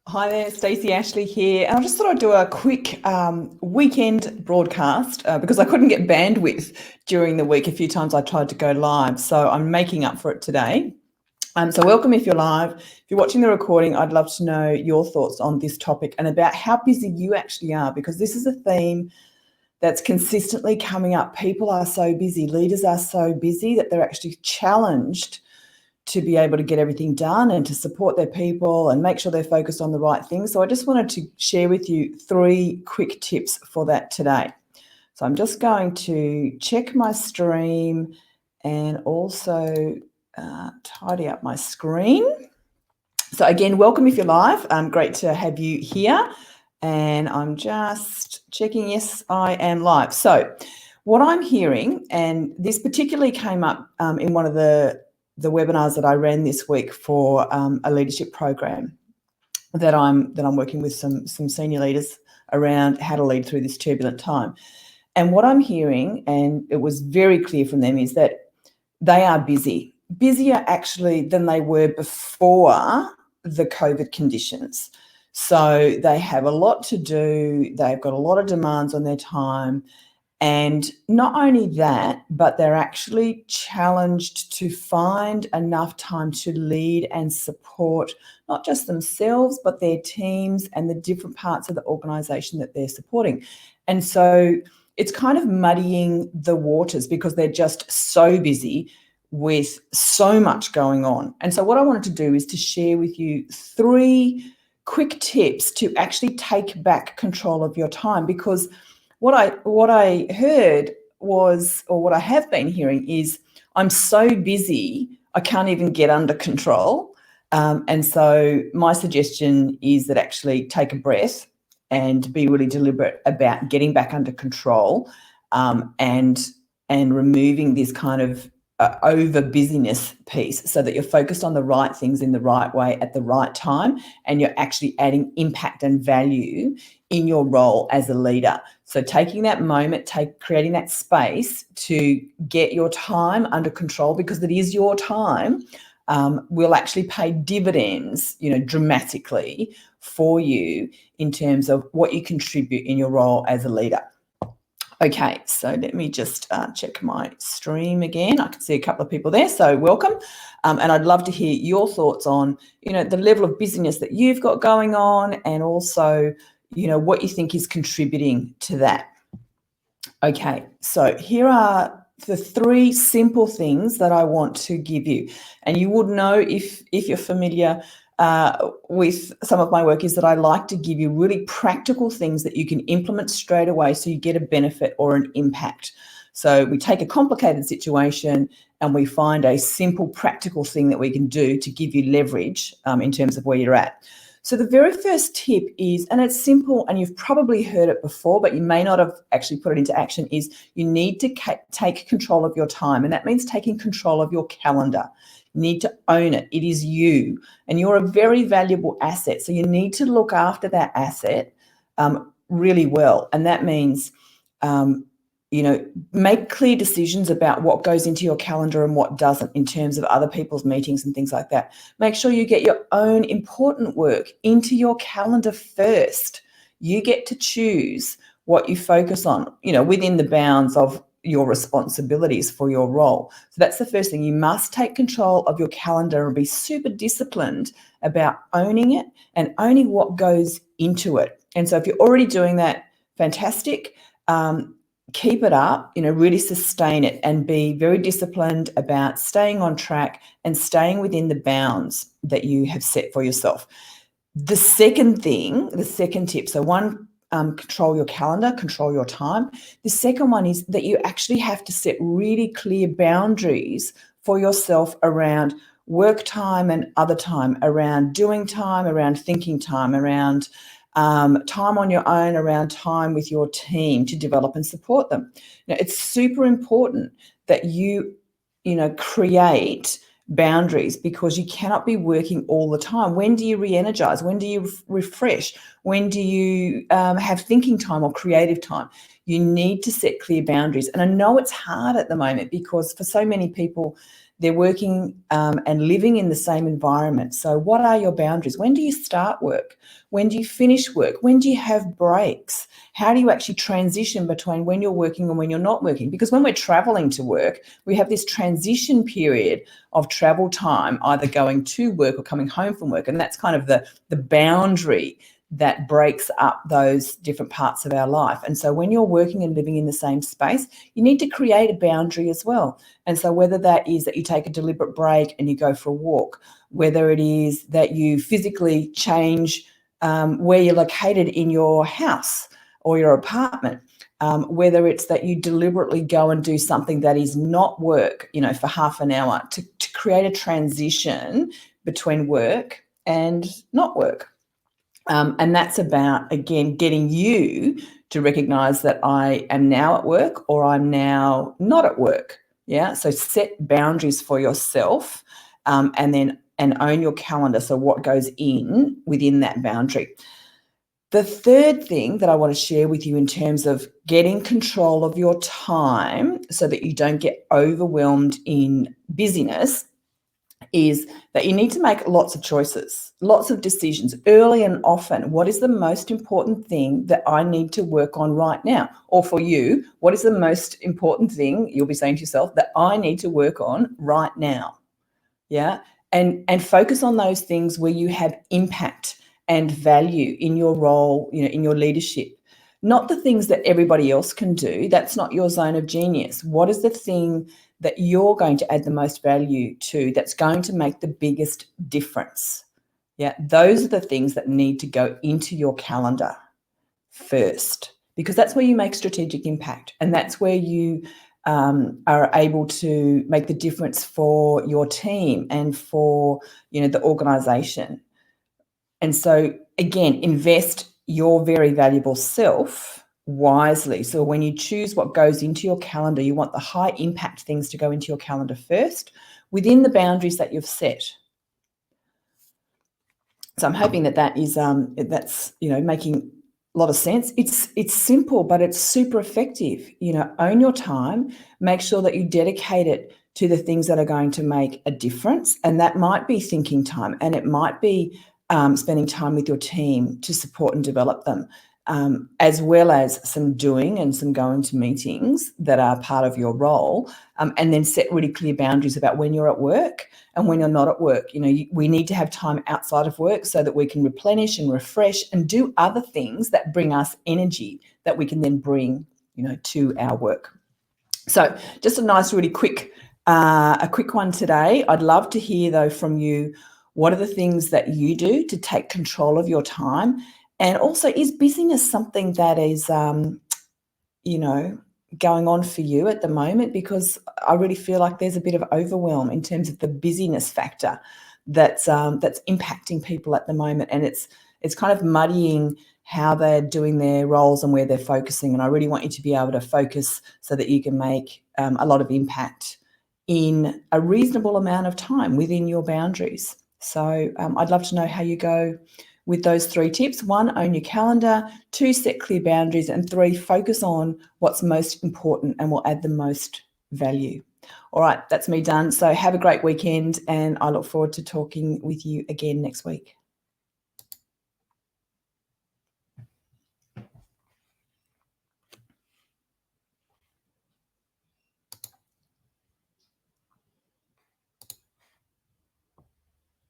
Hi there, Stacey Ashley here. And I just thought I'd do a quick weekend broadcast because I couldn't get bandwidth during the week. A few times I tried to go live, so I'm making up for it today. So welcome if you're live. If you're watching the recording, I'd love to know your thoughts on this topic and about how busy you actually are, because this is a theme that's consistently coming up. People are so busy, leaders are so busy that they're actually challenged to be able to get everything done and to support their people and make sure they're focused on the right things. So I just wanted to share with you 3 quick tips for that today. So I'm just going to check my stream and also tidy up my screen. So again, welcome if you're live. Great to have you here. And I'm just checking, yes, I am live. So what I'm hearing, and this particularly came up in one of the webinars that I ran this week for a leadership program that I'm working with some senior leaders around how to lead through this turbulent time. And what I'm hearing, and it was very clear from them, is that they are busier actually than they were before the COVID conditions. So they have a lot to do. They've got a lot of demands on their time. And not only that, but they're actually challenged to find enough time to lead and support not just themselves, but their teams and the different parts of the organisation that they're supporting. And so it's kind of muddying the waters because they're just so busy with so much going on. And so what I wanted to do is to share with you 3 quick tips to actually take back control of your time, because what I heard was, or what I have been hearing is, I'm so busy, I can't even get under control. And so my suggestion is that actually take a breath and be really deliberate about getting back under control and removing this kind of over busyness piece, so that you're focused on the right things in the right way at the right time, and you're actually adding impact and value in your role as a leader. So taking that moment, creating that space to get your time under control, because it is your time, will actually pay dividends, dramatically for you in terms of what you contribute in your role as a leader. Okay, so let me just check my stream again. I can see a couple of people there, so welcome. And I'd love to hear your thoughts on, the level of busyness that you've got going on, and also, what you think is contributing to that. Okay, so here are the 3 simple things that I want to give you. And you would know if you're familiar with some of my work, is that I like to give you really practical things that you can implement straight away so you get a benefit or an impact. So we take a complicated situation and we find a simple practical thing that we can do to give you leverage in terms of where you're at. So the very first tip is, and it's simple and you've probably heard it before, but you may not have actually put it into action, is you need to take control of your time. And that means taking control of your calendar. You need to own it. It is you, and you're a very valuable asset. So you need to look after that asset really well. And that means, make clear decisions about what goes into your calendar and what doesn't in terms of other people's meetings and things like that. Make sure you get your own important work into your calendar first. You get to choose what you focus on, within the bounds of your responsibilities for your role. So that's the first thing. You must take control of your calendar and be super disciplined about owning it and owning what goes into it. And so if you're already doing that, fantastic. Keep it up, really sustain it and be very disciplined about staying on track and staying within the bounds that you have set for yourself. The second tip, so one, control your calendar, control your time. The second one is that you actually have to set really clear boundaries for yourself around work time and other time, around doing time, around thinking time, around time on your own, around time with your team to develop and support them. Now, it's super important that you create boundaries, because you cannot be working all the time. When do you re-energize? When do you refresh? When do you have thinking time or creative time? You need to set clear boundaries. And I know it's hard at the moment, because for so many people, They're working and living in the same environment. So what are your boundaries? When do you start work? When do you finish work? When do you have breaks? How do you actually transition between when you're working and when you're not working? Because when we're traveling to work, we have this transition period of travel time, either going to work or coming home from work. And that's kind of the boundary that breaks up those different parts of our life. And so when you're working and living in the same space, you need to create a boundary as well. And so whether that is that you take a deliberate break and you go for a walk, whether it is that you physically change where you're located in your house or your apartment, whether it's that you deliberately go and do something that is not work, for half an hour to create a transition between work and not work. And that's about, again, getting you to recognize that I am now at work or I'm now not at work. Yeah. So set boundaries for yourself and own your calendar. So what goes in within that boundary. The third thing that I want to share with you in terms of getting control of your time so that you don't get overwhelmed in busyness is that you need to make lots of choices, lots of decisions early and often. What is the most important thing that I need to work on right now? Or for you, what is the most important thing you'll be saying to yourself that I need to work on right now? Yeah. And focus on those things where you have impact and value in your role, in your leadership. Not the things that everybody else can do. That's not your zone of genius. What is the thing that you're going to add the most value to that's going to make the biggest difference? Yeah, those are the things that need to go into your calendar first, because that's where you make strategic impact, and that's where you are able to make the difference for your team and for the organization. And so again, invest your very valuable self wisely. So when you choose what goes into your calendar, you want the high impact things to go into your calendar first within the boundaries that you've set. So I'm hoping that is that's making a lot of sense. It's simple, but it's super effective. Own your time, make sure that you dedicate it to the things that are going to make a difference. And that might be thinking time, and it might be spending time with your team to support and develop them, as well as some doing and some going to meetings that are part of your role, and then set really clear boundaries about when you're at work and when you're not at work. We need to have time outside of work so that we can replenish and refresh and do other things that bring us energy that we can then bring, to our work. So just a nice, really quick one today. I'd love to hear, though, from you. What are the things that you do to take control of your time? And also, is busyness something that is, going on for you at the moment? Because I really feel like there's a bit of overwhelm in terms of the busyness factor that's impacting people at the moment, and it's kind of muddying how they're doing their roles and where they're focusing. And I really want you to be able to focus so that you can make a lot of impact in a reasonable amount of time within your boundaries. So I'd love to know how you go with those 3 tips. 1, own your calendar. 2, set clear boundaries. And 3, focus on what's most important and will add the most value. All right, that's me done. So have a great weekend, and I look forward to talking with you again next week.